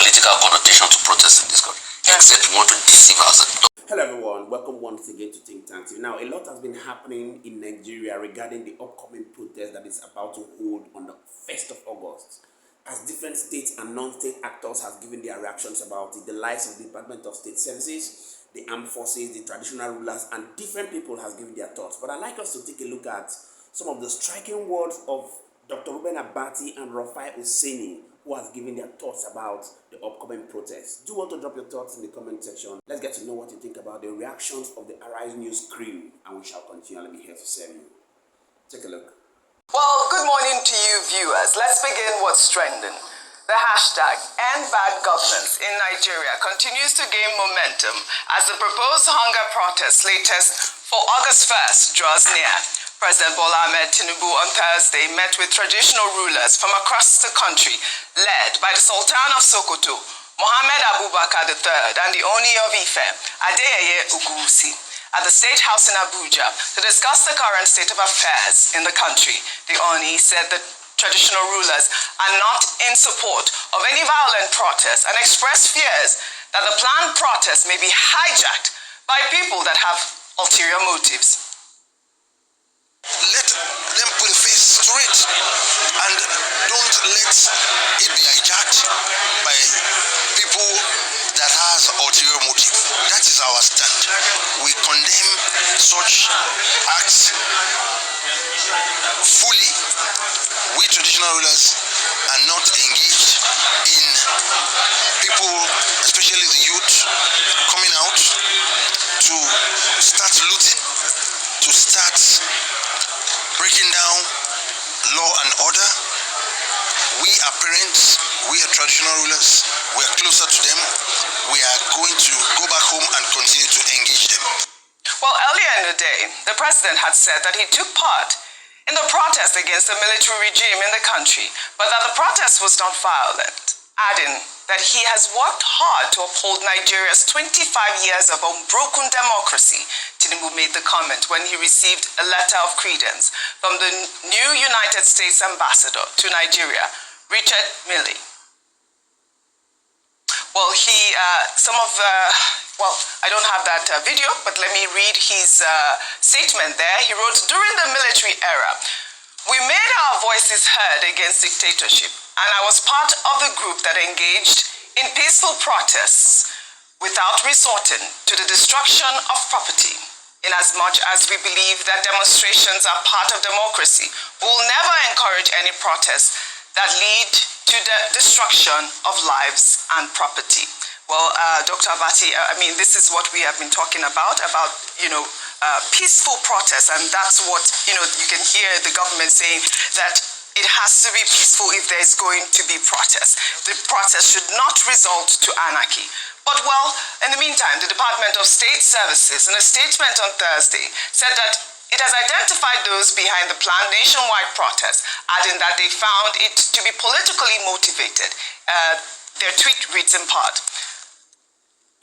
political connotation to protest in this country, except you want to deceive us. Hello everyone, welcome once again to Think Tank TV. Now, a lot has been happening in Nigeria regarding the upcoming protest that is about to hold on the 1st of August. As different state and non-state actors have given their reactions about it, the likes of the Department of State Services, the armed forces, the traditional rulers, and different people have given their thoughts. But I'd like us to take a look at some of the striking words of Dr. Ruben Abati and Rufai Useni, who has given their thoughts about the upcoming protest. Do you want to drop your thoughts in the comment section? Let's get to know what you think about the reactions of the Arise News crew, and we shall continually be here to serve you. Take a look. Well, good morning to you viewers. Let's begin what's trending. The hashtag End Bad Governance in Nigeria continues to gain momentum as the proposed hunger protest latest for August 1st draws near. President Bola Tinubu on Thursday met with traditional rulers from across the country, led by the Sultan of Sokoto, Mohammed Abubakar III, and the Oni of Ife, Ojeh at the State House in Abuja to discuss the current state of affairs in the country. The Oni said that traditional rulers are not in support of any violent protests and expressed fears that the planned protest may be hijacked by people that have ulterior motives. Let them put a face to it and don't let it be hijacked by people that has ulterior motive. That is our stand. We condemn such acts fully. We traditional rulers are not engaged in people, especially the youth, coming out to start looting, to start breaking down law and order. We are parents, we are traditional rulers, we are closer to them. We are going to go back home and continue to engage them. Well, earlier in the day, the president had said that he took part in the protest against the military regime in the country, but that the protest was not violent, adding that he has worked hard to uphold Nigeria's 25 years of unbroken democracy. Tinubu made the comment when he received a letter of credence from the new United States ambassador to Nigeria, Richard Milley. Well, I don't have that video, but let me read his statement there. He wrote, during the military era, we made our voices heard against dictatorship, and I was part of the group that engaged in peaceful protests without resorting to the destruction of property. Inasmuch as we believe that demonstrations are part of democracy, we will never encourage any protests that lead to the destruction of lives and property. Well, Dr. Abati, this is what we have been talking about peaceful protests, and that's what, you can hear the government saying that it has to be peaceful if there's going to be protests. The protest should not result to anarchy. But, well, in the meantime, the Department of State Services, in a statement on Thursday, said that it has identified those behind the planned nationwide protest, adding that they found it to be politically motivated. Their tweet reads in part,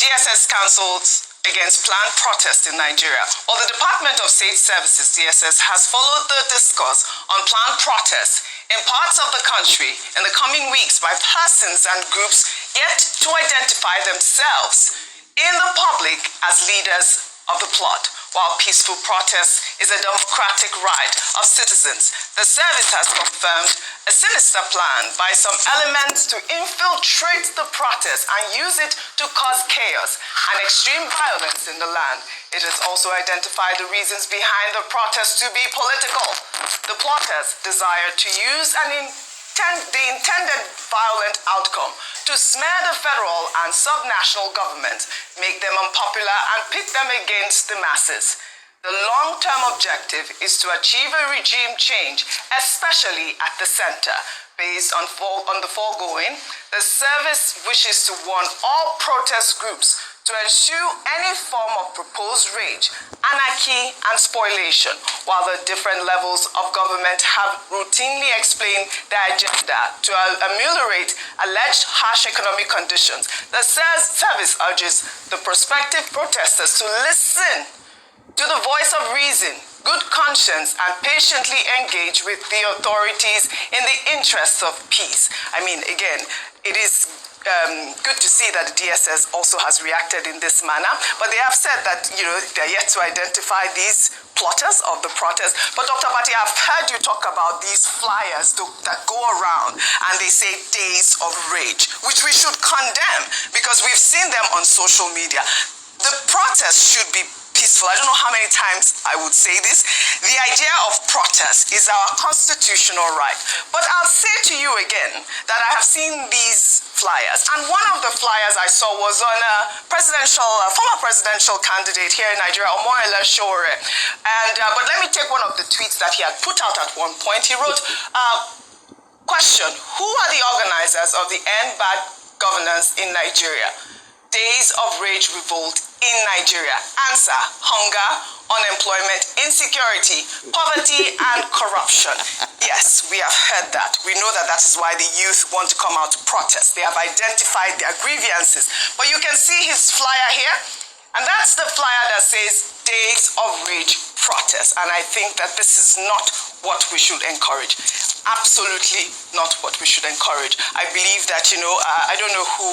DSS counsels against planned protest in Nigeria. While the Department of State Services, DSS, has followed the discourse on planned protests in parts of the country in the coming weeks by persons and groups yet to identify themselves in the public as leaders of the plot. While peaceful protest is a democratic right of citizens, the service has confirmed a sinister plan by some elements to infiltrate the protest and use it to cause chaos and extreme violence in the land. It has also identified the reasons behind the protest to be political. The plotters desire to use the intended violent outcome to smear the federal and subnational governments, make them unpopular, and pit them against the masses. The long-term objective is to achieve a regime change, especially at the center. Based on the foregoing, the service wishes to warn all protest groups to eschew any form of proposed rage, anarchy, and spoliation, while the different levels of government have routinely explained their agenda to ameliorate alleged harsh economic conditions. The service urges the prospective protesters to listen to the voice of reason, good conscience, and patiently engage with the authorities in the interests of peace. Again, it is good to see that the DSS also has reacted in this manner. But they have said that, they're yet to identify these plotters of the protest. But Dr. Abati, I've heard you talk about these flyers that go around and they say days of rage, which we should condemn because we've seen them on social media. The protest should be peaceful. I don't know how many times I would say this. The idea of protest is our constitutional right. But I'll say to you again that I have seen these flyers, and one of the flyers I saw was on a former presidential candidate here in Nigeria, Omoyele Sowore. And but let me take one of the tweets that he had put out at one point. He wrote, question, who are the organizers of the End Bad Governance in Nigeria? Days of Rage Revolt in Nigeria. Answer, hunger, unemployment, insecurity, poverty, and corruption. Yes, we have heard that. We know that that is why the youth want to come out to protest. They have identified their grievances. But you can see his flyer here, and that's the flyer that says Days of Rage Protest. And I think that this is not what we should encourage. Absolutely not what we should encourage. I believe that, I don't know who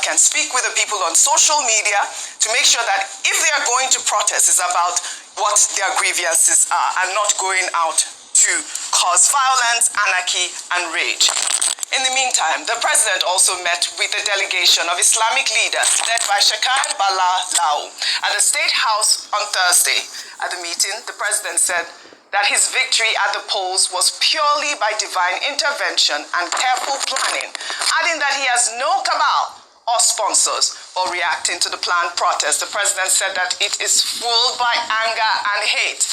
can speak with the people on social media to make sure that if they are going to protest, it's about what their grievances are and not going out to cause violence, anarchy, and rage. In the meantime, the president also met with a delegation of Islamic leaders led by Sheikh Bala Lau at the State House on Thursday. At the meeting, the president said that his victory at the polls was purely by divine intervention and careful planning, adding that he has no cabal or sponsors for reacting to the planned protest. The president said that it is fueled by anger and hate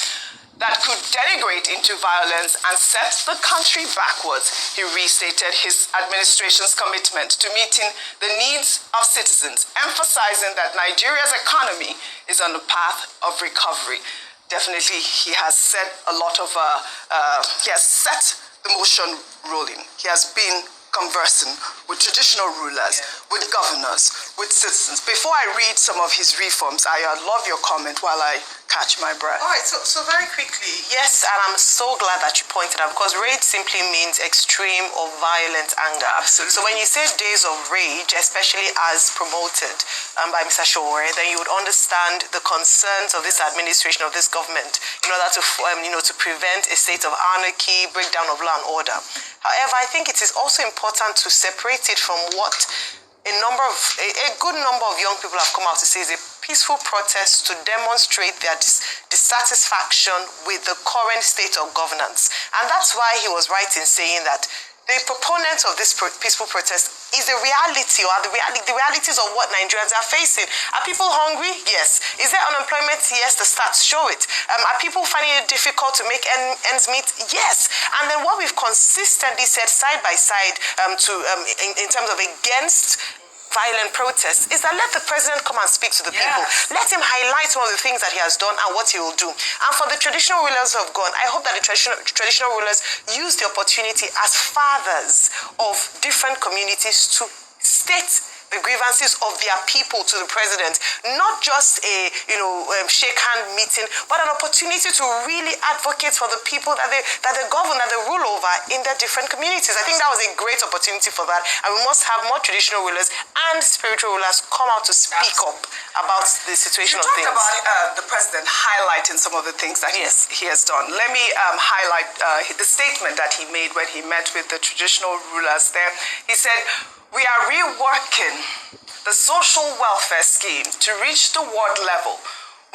that could denigrate into violence and set the country backwards. He restated his administration's commitment to meeting the needs of citizens, emphasizing that Nigeria's economy is on the path of recovery. Definitely, he has said a lot of, he has set the motion rolling. He has been conversing with traditional rulers, with governors, with citizens. Before I read some of his reforms, I love your comment while I catch my breath. All right, so very quickly, yes, and I'm so glad that you pointed out, because rage simply means extreme or violent anger. Absolutely. So when you say days of rage, especially as promoted by Mr. Sowore, then you would understand the concerns of this administration, of this government, in order to, to prevent a state of anarchy, breakdown of law and order. However, I think it is also important to separate it from what a good number of young people have come out to say is a peaceful protest to demonstrate their dissatisfaction with the current state of governance. And that's why he was right in saying that the proponents of this peaceful protest is the reality, or the realities of what Nigerians are facing. Are people hungry? Yes. Is there unemployment? Yes, the stats show it. Are people finding it difficult to make ends meet? Yes. And then what we've consistently said side by side in terms of against violent protests is that let the president come and speak to the people. Let him highlight some of the things that he has done and what he will do. And for the traditional rulers who have gone, I hope that the traditional rulers use the opportunity as fathers of different communities to state the grievances of their people to the president, not just a shake hand meeting, but an opportunity to really advocate for the people that they govern, that they rule over in their different communities. I think that was a great opportunity for that, and we must have more traditional rulers and spiritual rulers come out to speak up about the situation of things. You talked about the president highlighting some of the things that he has done. Let me highlight the statement that he made when he met with the traditional rulers there. He said, "We are reworking the social welfare scheme to reach the ward level,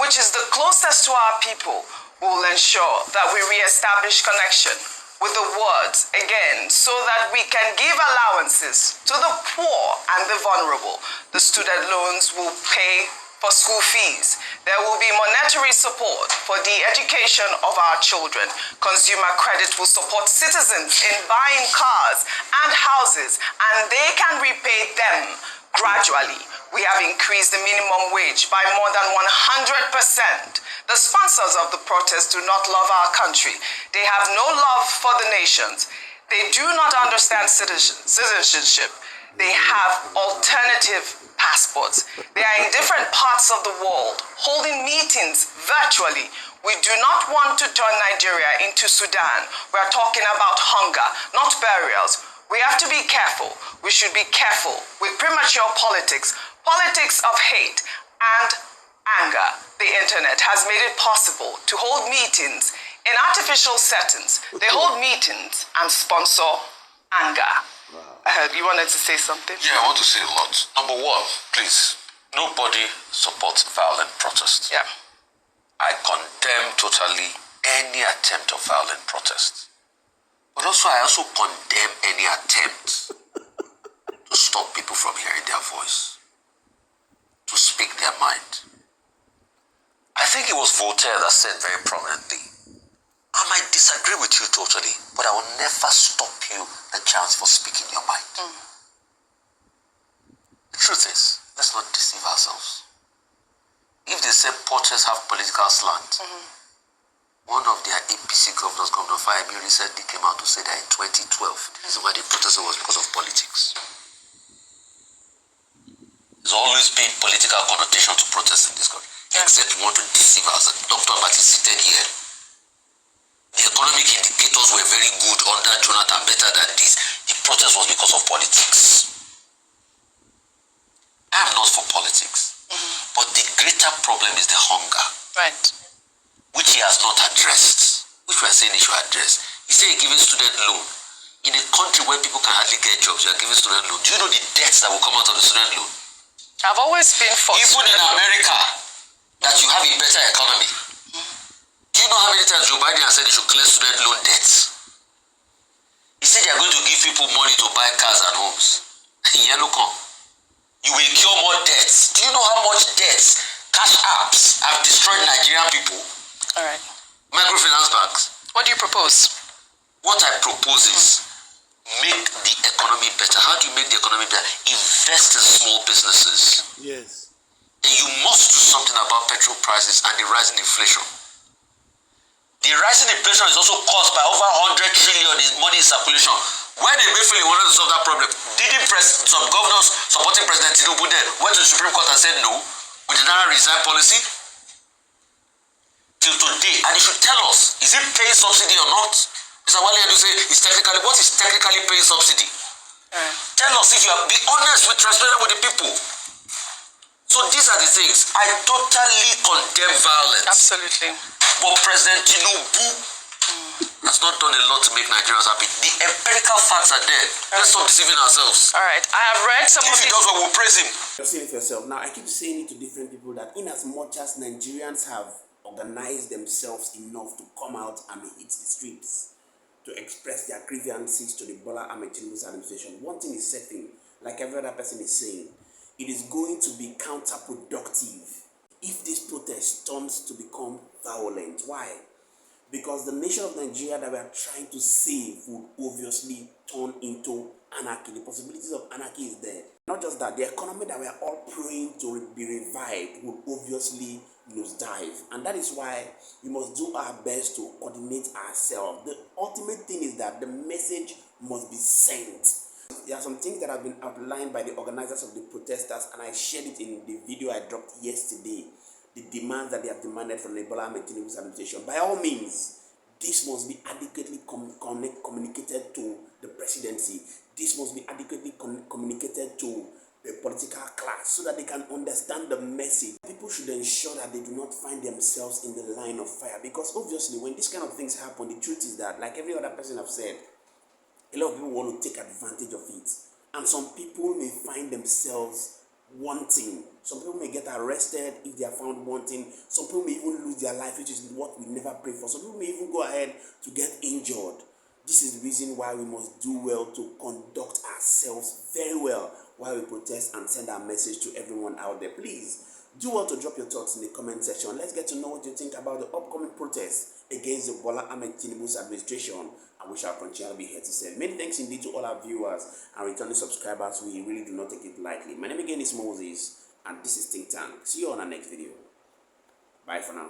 which is the closest to our people. We will ensure that we re-establish connection with the wards again so that we can give allowances to the poor and the vulnerable. The student loans will pay for school fees. There will be monetary support for the education of our children. Consumer credit will support citizens in buying cars and houses, and they can repay them gradually. We have increased the minimum wage by more than 100%. The sponsors of the protest do not love our country. They have no love for the nations. They do not understand citizenship. They have alternative passports. They are in different parts of the world, holding meetings virtually. We do not want to turn Nigeria into Sudan. We are talking about hunger, not burials. We have to be careful. We should be careful with premature politics, politics of hate and anger. The internet has made it possible to hold meetings in artificial settings. They hold meetings and sponsor anger. Wow. You wanted to say something? Yeah, I want to say a lot. Number one, please, nobody supports violent protest. Yeah. I condemn totally any attempt of violent protest. But also, I also condemn any attempt to stop people from hearing their voice, to speak their mind. I think it was Voltaire that said very prominently, I might disagree with you totally, but I will never stop you the chance for speaking your mind. The truth is, let's not deceive ourselves. If they say protests have political slant, one of their APC governors, Govt Rufai recently came out to say that in 2012, the reason why they protested was because of politics. There's always been political connotation to protest in this country, except we want to deceive ourselves. Dr. Abati seated here. The economic indicators were very good under Jonathan, better than this. The protest was because of politics. I am not for politics, but the greater problem is the hunger. Right. Which he has not addressed, which we are saying he should address. He said he giving student loan. In a country where people can hardly get jobs, you are giving student loan. Do you know the debts that will come out of the student loan? I've always been for even in America, that you have a better economy. Do you know how many times Joe Biden has said they should clear student loan debts? He said they are going to give people money to buy cars and homes. You will cure more debts. Do you know how much debts cash apps have destroyed Nigerian people? All right. Microfinance banks. What do you propose? What I propose is make the economy better. How do you make the economy better? Invest in small businesses. Yes. Then you must do something about petrol prices and the rising inflation. The rising inflation is also caused by over 100 trillion in money in circulation. When they basically wanted to solve that problem, didn't some governors supporting President Tinubu then went to the Supreme Court and said no, we did not resign policy? Till today, and they should tell us, is it paying subsidy or not? Mr. Wale, you say, what is technically paying subsidy? Tell us if you are, be honest with transparent with the people. So these are the things. I totally condemn violence. Absolutely. But President Tinubu has not done a lot to make Nigerians happy. The empirical facts are there. Let's stop deceiving ourselves. All right. I have read some if of he does well, we'll praise him. You're saying it yourself. Now, I keep saying it to different people that in as much as Nigerians have organized themselves enough to come out and hit the streets to express their grievances to the Bola Tinubu administration, one thing is certain, like every other person is saying, it is going to be counterproductive if this protest turns to become violent. Why? Because the nation of Nigeria that we are trying to save would obviously turn into anarchy. The possibilities of anarchy is there. Not just that, the economy that we are all praying to be revived would obviously nosedive. And that is why we must do our best to coordinate ourselves. The ultimate thing is that the message must be sent. There are some things that have been outlined by the organizers of the protesters, and I shared it in the video I dropped yesterday. The demands that they have demanded from the Bola Tinubu administration. By all means, this must be adequately communicated to the presidency. This must be adequately communicated to the political class so that they can understand the message. People should ensure that they do not find themselves in the line of fire, because obviously when these kind of things happen, the truth is that, like every other person have said, a lot of people want to take advantage of it. And some people may find themselves wanting. Some people may get arrested if they are found wanting. Some people may even lose their life, which is what we never pray for. Some people may even go ahead to get injured. This is the reason why we must do well to conduct ourselves very well while we protest and send our message to everyone out there. Please do well to drop your thoughts in the comment section. Let's get to know what you think about the upcoming protests against the Bola Tinubu's administration, and we shall continue to be here to say many thanks indeed to all our viewers and returning subscribers. We really do not take it lightly. My name again is Moses, and this is Think Tank. See you on our next video. Bye for now.